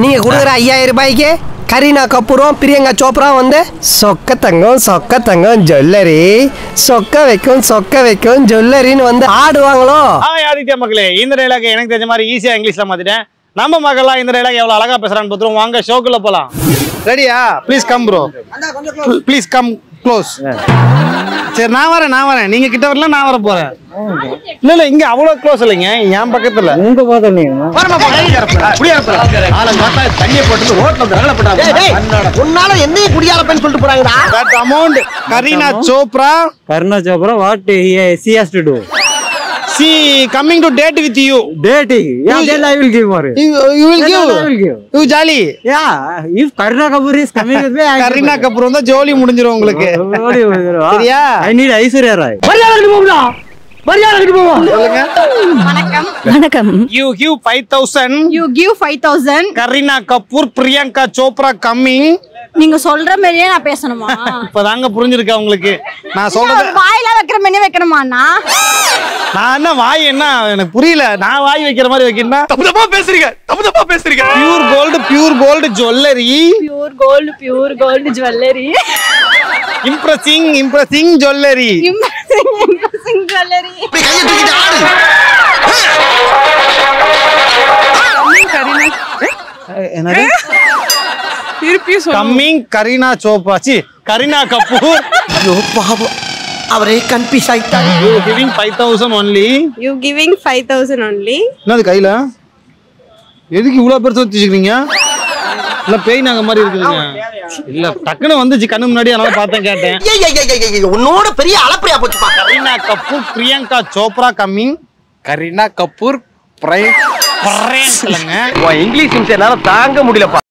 நீங்க கொடுக்குற 5000 ரூபாய்க்கு கரீனா கபூரும் பிரியங்கா சோப்ரா வந்து சொக்க தங்கம் ஜுவல்லரி சொக்க வைக்கும் ஜுவல்லரின்னு வந்து ஆடுவாங்களோ. ஆதித்யா மக்களே, இந்த டைலாக் எனக்கு தெரிஞ்ச மாதிரி ஈஸியா இங்கிலீஷ்ல மாத்திட்டேன். நம்ம மக்கள்லாம் இந்த டைலாக் எவ்வளவு அழகா பேசுறான்னு பார்த்துருவோம். வாங்க ஷோக்குள்ள போலாம். ரெடியா? Please come bro, please come close. சரி நான் வரேன். நீங்க கிட்ட வரல, நான் வர போறேன். இல்ல இங்க அவ்வளவு க்ளோஸ் இல்லைங்க, என் பக்கத்துல உங்க பார்த்தா தண்ணியை போட்டு ரோட்ல உன்னால என்ன குடியாரப்பேன்னு சொல்லிட்டு போறாங்கடா. That amount Kareena Chopra what she has to do? she coming to date with you. Dating. Yeah, then I will give more. You will give. I will give. You jolly. Yeah, if Kareena Kapoor is coming with me, I Kareena Kapoor வந்தா ஜோலி முடிஞ்சிரும் உங்களுக்கு. சரியா? I need Aishwarya Rai. வணக்கம். You give 5000. You give 5000. Kareena Kapoor Priyanka Chopra coming. நீங்க சொல்ற மாதிரியே நான் பேசணுமா? இப்பதாங்க புரிஞ்சிருக்கா உங்களுக்கு நான் சொல்றது? வாயில வைக்கிற மாதிரியே வைக்கணுமாண்ணா? நான் என்ன வாய் என்ன எனக்கு புரியல. நான் வாய் வைக்கிற மாதிரி வைக்கணும்னா தப்பு பேசுறீங்க. Pure gold jewellery. Pure gold jewellery. Impressing jewellery. Impressing jewellery. என்னது? கம்மிங் கரீனா சோப்ரா கரீனா கபூர். ஐயோ பாவம், அவரே கன்ஃபியூஸ் ஆயிட்டாரு. You giving 5000 only. You giving 5000 only. என்னது கையில? எதுக்கு இவ்வளவு பெருசு வச்சிருக்கீங்க? இல்ல பேய் நாங்க மாதிரி இருக்குதுங்க. இல்ல டக்குன்னு வந்துச்சு கண்ணு முன்னாடி, அதனால பார்த்தேன் கேட்டேன். உன்னோட பெரிய அளப்பரியா போச்சுப்பா. கரீனா கபூர் பிரியங்கா சோப்ரா கம்மிங். கரீனா கபூர் பிரேங்க் இல்லங்க. இங்கிலீஷ் என்னால தாங்க முடியலப்பா.